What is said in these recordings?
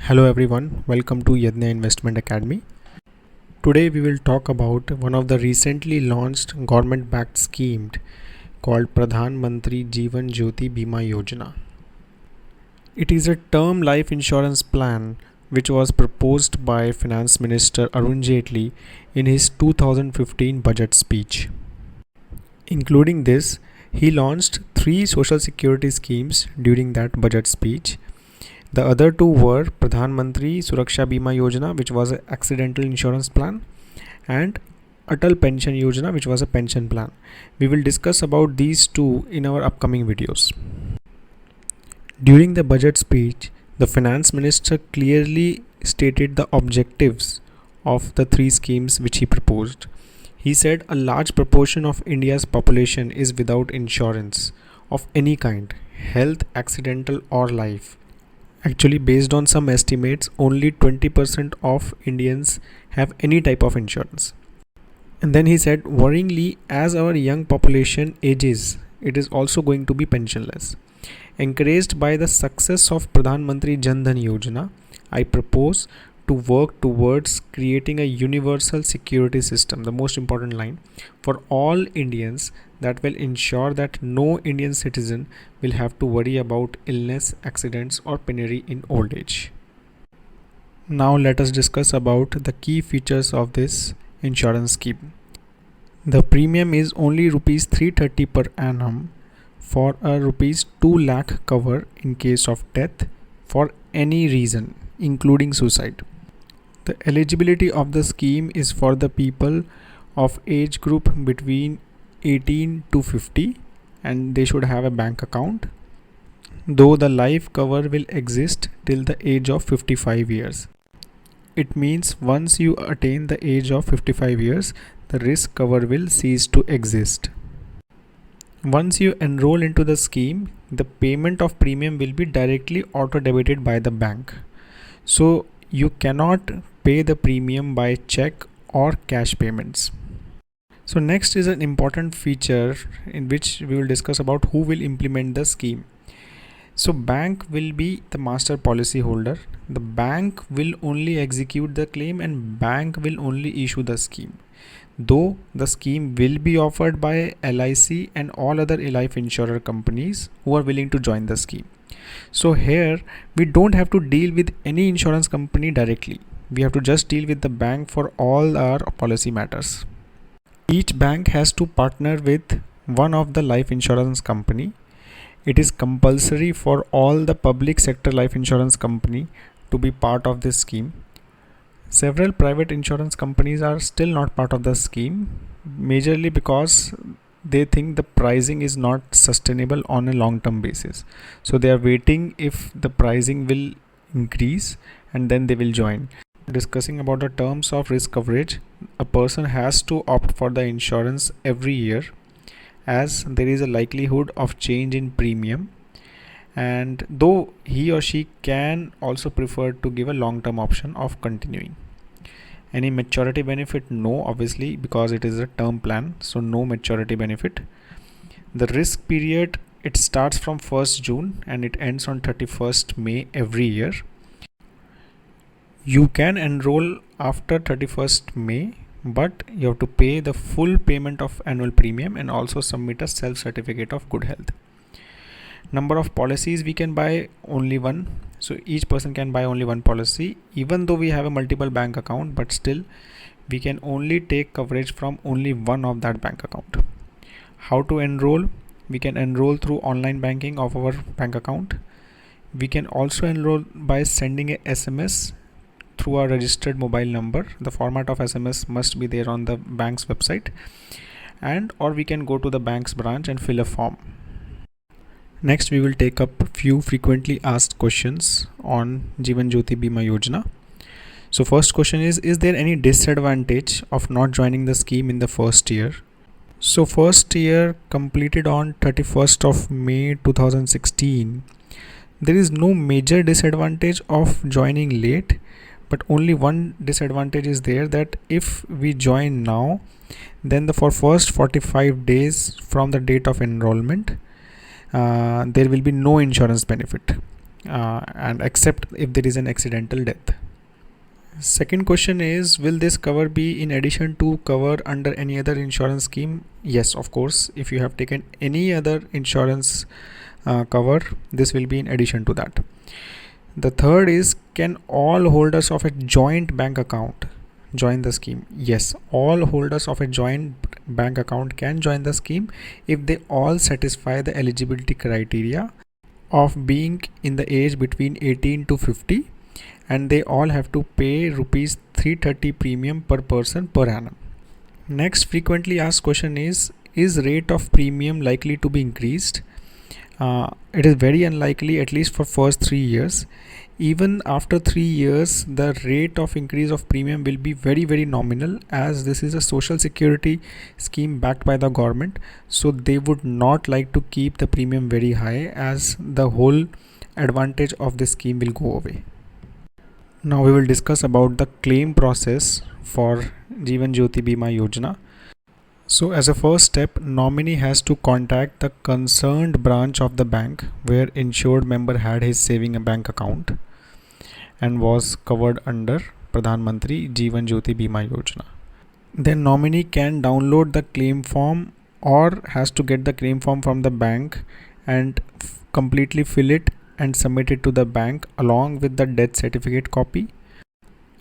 Hello everyone, welcome to Yadnya Investment Academy. Today we will talk about one of the recently launched government-backed scheme called Pradhan Mantri Jeevan Jyoti Bima Yojana. It is a term life insurance plan which was proposed by Finance Minister Arun Jaitley in his 2015 budget speech. Including this, he launched 3 social security schemes during that budget speech. The other 2 were Pradhan Mantri Suraksha Bima Yojana, which was an accidental insurance plan, and Atal Pension Yojana, which was a pension plan. We will discuss about these 2 in our upcoming videos. During the budget speech, the Finance Minister clearly stated the objectives of the 3 schemes which he proposed. He said a large proportion of India's population is without insurance of any kind, health, accidental or life. Actually, based on some estimates, only 20% of Indians have any type of insurance. And then he said, worryingly, as our young population ages, it is also going to be pensionless. Encouraged by the success of Pradhan Mantri Jan Dhan Yojana, I propose to work towards creating a universal security system, the most important line, for all Indians that will ensure that no Indian citizen will have to worry about illness, accidents or penury in old age. Now let us discuss about the key features of this insurance scheme. The premium is only rupees 330 per annum for a rupees 2 lakh cover in case of death for any reason, including suicide. The eligibility of the scheme is for the people of age group between 18 to 50 and they should have a bank account, though the life cover will exist till the age of 55 years. It means once you attain the age of 55 years, the risk cover will cease to exist. Once you enroll into the scheme, the payment of premium will be directly auto-debited by the bank. So you cannot pay the premium by check or cash payments. So next is an important feature in which we will discuss about who will implement the scheme. So bank will be the master policy holder. The bank will only execute the claim and bank will only issue the scheme. Though the scheme will be offered by LIC and all other life insurer companies who are willing to join the scheme. So here we don't have to deal with any insurance company directly. We have to just deal with the bank for all our policy matters. Each bank has to partner with one of the life insurance company. It is compulsory for all the public sector life insurance company to be part of this scheme. Several private insurance companies are still not part of the scheme, majorly because they think the pricing is not sustainable on a long-term basis. So they are waiting if the pricing will increase and then they will join. Discussing about the terms of risk coverage, a person has to opt for the insurance every year as there is a likelihood of change in premium, and though he or she can also prefer to give a long-term option of continuing. Any maturity benefit? No, obviously, because it is a term plan, so no maturity benefit. The risk period, it starts from 1st June and it ends on 31st May every year. You can enroll after 31st May, but you have to pay the full payment of annual premium and also submit a self-certificate of good health. Number of policies, we can buy only one. So each person can buy only one policy, even though we have a multiple bank account, but still we can only take coverage from only one of that bank account. How to enroll? We can enroll through online banking of our bank account. We can also enroll by sending a SMS through our registered mobile number. The format of SMS must be there on the bank's website, and or we can go to the bank's branch and fill a form. Next, we will take up few frequently asked questions on Jeevan Jyoti Bima Yojana. So first question is there any disadvantage of not joining the scheme in the first year? So first year completed on 31st of May 2016. There is no major disadvantage of joining late, but only one disadvantage is there, that if we join now, then for first 45 days from the date of enrollment, there will be no insurance benefit. and except if there is an accidental death. Second question is, will this cover be in addition to cover under any other insurance scheme? Yes, of course. If you have taken any other insurance cover, this will be in addition to that. The third is, can all holders of a joint bank account join the scheme? Yes, all holders of a joint bank account can join the scheme if they all satisfy the eligibility criteria of being in the age between 18 to 50, and they all have to pay rupees 330 premium per person per annum. Next frequently asked question is rate of premium likely to be increased? It is very unlikely, at least for first 3 years. Even after 3 years, the rate of increase of premium will be very nominal, as this is a social security scheme backed by the government. So they would not like to keep the premium very high, as the whole advantage of this scheme will go away. Now we will discuss about the claim process for Jeevan Jyoti Bima Yojana. So as a first step, nominee has to contact the concerned branch of the bank where insured member had his saving bank account and was covered under Pradhan Mantri Jeevan Jyoti Bima Yojana. Then nominee can download the claim form or has to get the claim form from the bank and completely fill it and submit it to the bank along with the death certificate copy,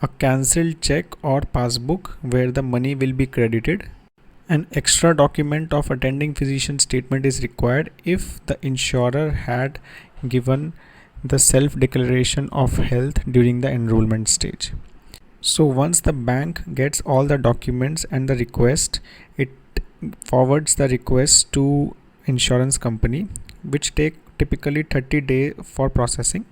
a cancelled check or passbook where the money will be credited. An extra document of attending physician statement is required if the insurer had given the self-declaration of health during the enrollment stage. So once the bank gets all the documents and the request, it forwards the request to insurance company, which take typically 30 days for processing,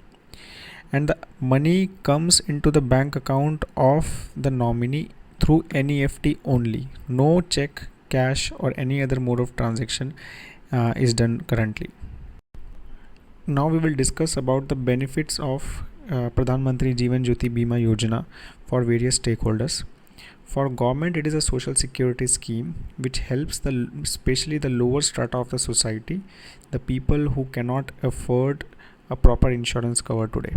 and the money comes into the bank account of the nominee through NEFT only. No check, cash or any other mode of transaction is done currently. Now we will discuss about the benefits of Pradhan Mantri Jeevan Jyoti Bima Yojana for various stakeholders. For government, it is a social security scheme which helps especially the lower strata of the society, the people who cannot afford a proper insurance cover today.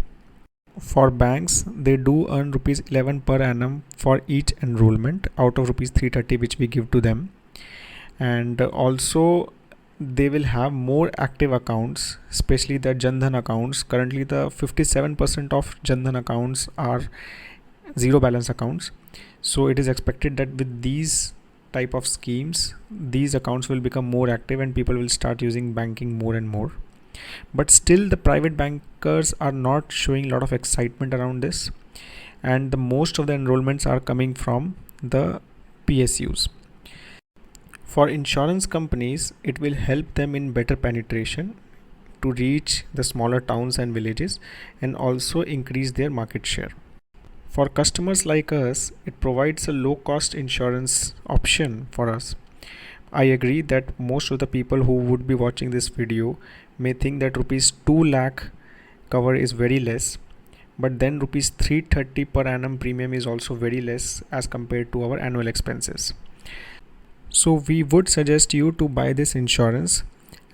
For banks, they do earn rupees 11 per annum for each enrollment out of rupees 330 which we give to them, and also they will have more active accounts, especially the Jan Dhan accounts. Currently the 57% of Jan Dhan accounts are zero balance accounts. So it is expected that with these type of schemes, these accounts will become more active and people will start using banking more and more. But still the private bankers are not showing a lot of excitement around this, and the most of the enrollments are coming from the PSUs. For insurance companies, it will help them in better penetration to reach the smaller towns and villages and also increase their market share. For customers like us, it provides a low-cost insurance option for us. I agree that most of the people who would be watching this video may think that rupees 2 lakh cover is very less, but then rupees 330 per annum premium is also very less as compared to our annual expenses. So we would suggest you to buy this insurance,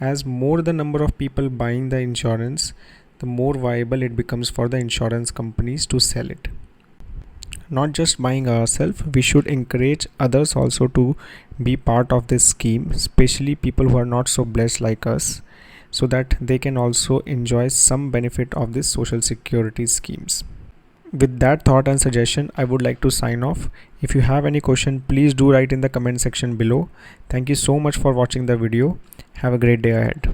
as more the number of people buying the insurance, the more viable it becomes for the insurance companies to sell it. Not just buying ourselves, we should encourage others also to be part of this scheme, especially people who are not so blessed like us, so that they can also enjoy some benefit of this social security schemes. With that thought and suggestion, I would like to sign off. If you have any question, please do write in the comment section below. Thank you so much for watching the video. Have a great day ahead.